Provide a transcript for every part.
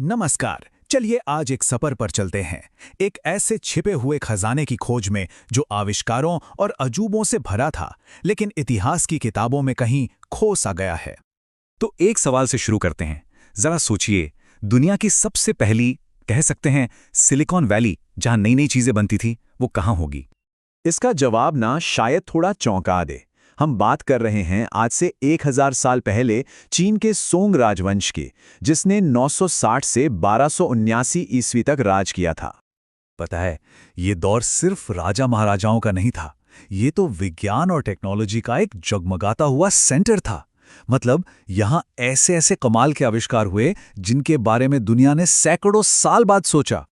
नमस्कार। चलिए आज एक सफर पर चलते हैं, एक ऐसे छिपे हुए खजाने की खोज में जो आविष्कारों और अजूबों से भरा था, लेकिन इतिहास की किताबों में कहीं खो सा गया है। तो एक सवाल से शुरू करते हैं। जरा सोचिए, दुनिया की सबसे पहली, कह सकते हैं, सिलिकॉन वैली जहां नई नई चीजें बनती थी, वो कहां होगी? इसका जवाब ना शायद थोड़ा चौंका दे। हम बात कर रहे हैं आज से 1000 साल पहले चीन के सोंग राजवंश की, जिसने 960 से 1279 ईस्वी तक राज किया था। पता है, ये दौर सिर्फ राजा महाराजाओं का नहीं था। ये तो विज्ञान और टेक्नोलॉजी का एक जगमगाता हुआ सेंटर था। मतलब यहां ऐसे ऐसे कमाल के आविष्कार हुए जिनके बारे में दुनिया ने सैकड़ों साल बाद सोचा।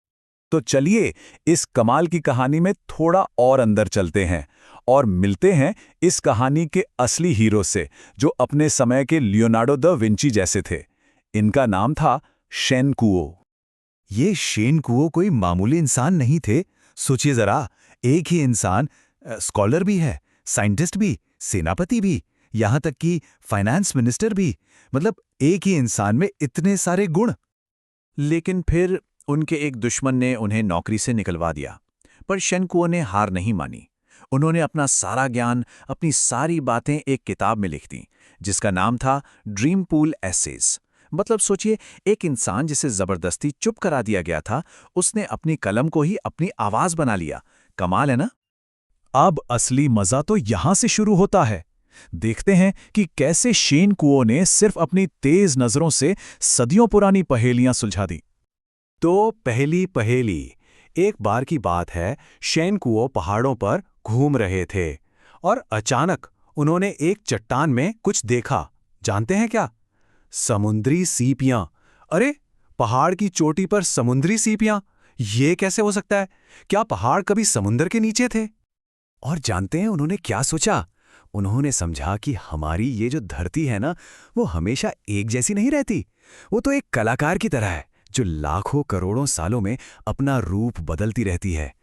तो चलिए इस कमाल की कहानी में थोड़ा और अंदर चलते हैं और मिलते हैं इस कहानी के असली हीरो से, जो अपने समय के लियोनार्डो द विंची जैसे थे। इनका नाम था शेन कुओ। ये शेन कुओ कोई मामूली इंसान नहीं थे। सोचिए जरा, एक ही इंसान स्कॉलर भी है, साइंटिस्ट भी, सेनापति भी, यहां तक कि फाइनेंस मिनिस्टर भी। मतलब एक ही इंसान में इतने सारे गुण। लेकिन फिर उनके एक दुश्मन ने उन्हें नौकरी से निकलवा दिया। पर शेन कुओ ने हार नहीं मानी। उन्होंने अपना सारा ज्ञान, अपनी सारी बातें एक किताब में लिख दी, जिसका नाम था ड्रीम पूल एसेज। मतलब सोचिए, एक इंसान जिसे जबरदस्ती चुप करा दिया गया था, उसने अपनी कलम को ही अपनी आवाज बना लिया। कमाल है ना? अब असली मजा तो यहां से शुरू होता है। देखते हैं कि कैसे शेन कुओ ने सिर्फ अपनी तेज नजरों से सदियों पुरानी पहेलियां सुलझा दी। तो पहली पहेली। एक बार की बात है, शेन कुओ पहाड़ों पर घूम रहे थे और अचानक उन्होंने एक चट्टान में कुछ देखा। जानते हैं क्या? समुद्री सीपियां। अरे, पहाड़ की चोटी पर समुद्री सीपियां! ये कैसे हो सकता है? क्या पहाड़ कभी समुद्र के नीचे थे? और जानते हैं उन्होंने क्या सोचा? उन्होंने समझा कि हमारी ये जो धरती है ना, वो हमेशा एक जैसी नहीं रहती। वो तो एक कलाकार की तरह है, जो लाखों करोड़ों सालों में अपना रूप बदलती रहती है,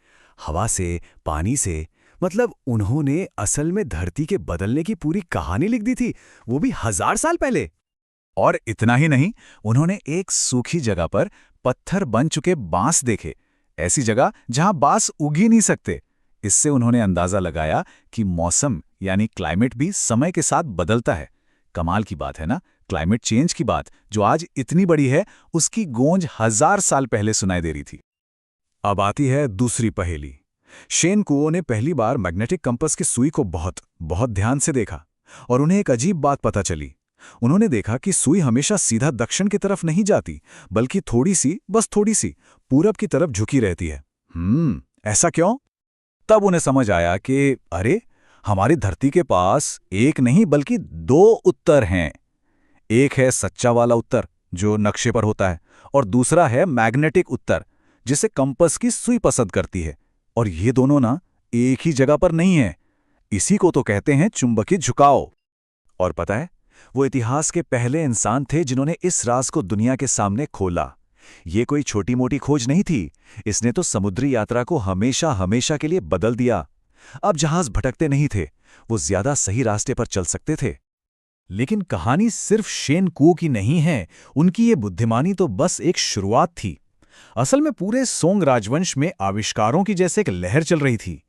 हवा से, पानी से। मतलब उन्होंने असल में धरती के बदलने की पूरी कहानी लिख दी थी, वो भी 1000 साल पहले। और इतना ही नहीं, उन्होंने एक सूखी जगह पर पत्थर बन चुके बांस देखे, ऐसी जगह जहां बांस उग ही नहीं सकते। इससे उन्होंने अंदाजा लगाया कि मौसम यानी क्लाइमेट भी समय के साथ बदलता है। कमाल की बात है ना? क्लाइमेट चेंज की बात जो आज इतनी बड़ी है, उसकी गूंज 1000 साल पहले सुनाई दे रही थी। अब आती है दूसरी पहेली। शेन कुओ ने पहली बार मैग्नेटिक कंपास की सुई को बहुत बहुत ध्यान से देखा और उन्हें एक अजीब बात पता चली। उन्होंने देखा कि सुई हमेशा सीधा दक्षिण की तरफ नहीं जाती, बल्कि थोड़ी सी, बस थोड़ी सी, पूरब की तरफ झुकी रहती है। ऐसा क्यों? तब उन्हें समझ आया कि अरे, हमारी धरती के पास एक नहीं बल्कि दो उत्तर हैं। एक है सच्चा वाला उत्तर जो नक्शे पर होता है, और दूसरा है मैग्नेटिक उत्तर जिसे कंपास की सुई पसंद करती है। और ये दोनों ना एक ही जगह पर नहीं है। इसी को तो कहते हैं चुंबकीय झुकाव। और पता है, वो इतिहास के पहले इंसान थे जिन्होंने इस राज को दुनिया के सामने खोला। ये कोई छोटी मोटी खोज नहीं थी। इसने तो समुद्री यात्रा को हमेशा हमेशा के लिए बदल दिया। अब जहाज भटकते नहीं थे, वो ज्यादा सही रास्ते पर चल सकते थे। लेकिन कहानी सिर्फ शेन कुओ की नहीं है। उनकी ये बुद्धिमानी तो बस एक शुरुआत थी। असल में पूरे सोंग राजवंश में आविष्कारों की जैसे एक लहर चल रही थी।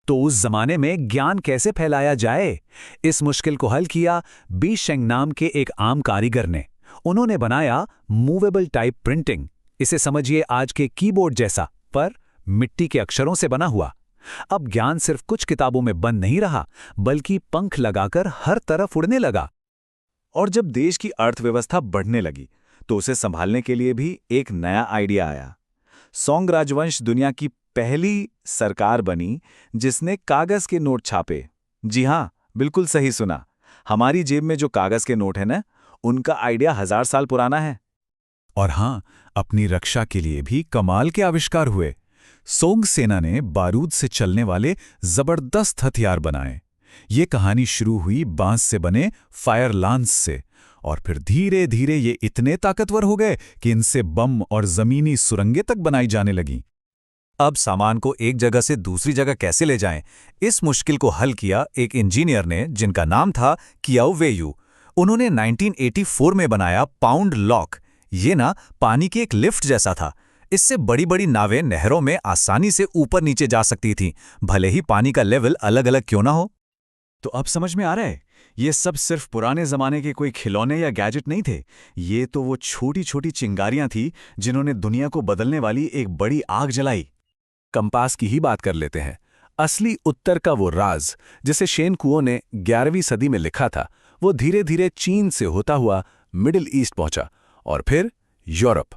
तो उस जमाने में ज्ञान कैसे फैलाया जाए, इस मुश्किल को हल किया बी शेंग नाम के एक आम कारीगर ने। उन्होंने बनाया मूवेबल टाइप प्रिंटिंग। इसे समझिए आज के कीबोर्ड जैसा, पर मिट्टी के अक्षरों से बना हुआ। अब ज्ञान सिर्फ कुछ किताबों में बंद नहीं रहा, बल्कि पंख लगाकर हर तरफ उड़ने लगा। और जब देश की अर्थव्यवस्था बढ़ने लगी, तो उसे संभालने के लिए भी एक नया आइडिया आया। सोंग राजवंश दुनिया की पहली सरकार बनी जिसने कागज के नोट छापे। जी हां, बिल्कुल सही सुना। हमारी जेब में जो कागज के नोट है ना, उनका आइडिया 1000 साल पुराना है। और हां, अपनी रक्षा के लिए भी कमाल के आविष्कार हुए। सोंग सेना ने बारूद से चलने वाले जबरदस्त हथियार बनाए। ये कहानी शुरू हुई बांस से बने फायर लांस से, और फिर धीरे धीरे ये इतने ताकतवर हो गए कि इनसे बम और जमीनी सुरंगें तक बनाई जाने लगीं। अब सामान को एक जगह से दूसरी जगह कैसे ले जाएं, इस मुश्किल को हल किया एक इंजीनियर ने जिनका नाम था कियाओ वेयू। उन्होंने 1984 में बनाया पाउंड लॉक, ये ना पानी की एक लिफ्ट जैसा था। इससे बड़ी बड़ी नावें नहरों में आसानी से ऊपर नीचे जा सकती थीं, भले ही पानी का लेवल अलग अलग क्यों ना हो। तो अब समझ में आ रहा है, ये सब सिर्फ पुराने जमाने के कोई खिलौने या गैजेट नहीं थे। ये तो वो छोटी छोटी चिंगारियां थी जिन्होंने दुनिया को बदलने वाली एक बड़ी आग जलाई। कंपास की ही बात कर लेते हैं। असली उत्तर का वो राज जिसे शेन कुओ ने 11वीं सदी में लिखा था, वो धीरे धीरे चीन से होता हुआ मिडिल ईस्ट पहुंचा और फिर यूरोप।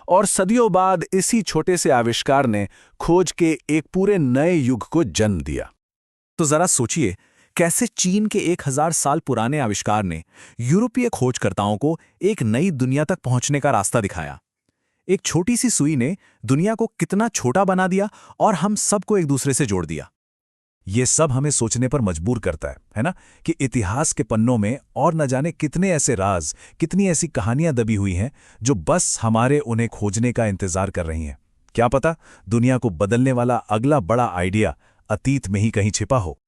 और सदियों बाद इसी छोटे से आविष्कार ने खोज के एक पूरे नए युग को जन्म दिया। तो जरा सोचिए, कैसे चीन के 1000 साल पुराने आविष्कार ने यूरोपीय खोजकर्ताओं को एक नई दुनिया तक पहुंचने का रास्ता दिखाया। एक छोटी सी सुई ने दुनिया को कितना छोटा बना दिया और हम सबको एक दूसरे से जोड़ दिया। ये सब हमें सोचने पर मजबूर करता है ना, कि इतिहास के पन्नों में और न जाने कितने ऐसे राज, कितनी ऐसी कहानियां दबी हुई हैं जो बस हमारे उन्हें खोजने का इंतजार कर रही हैं। क्या पता दुनिया को बदलने वाला अगला बड़ा आइडिया अतीत में ही कहीं छिपा हो।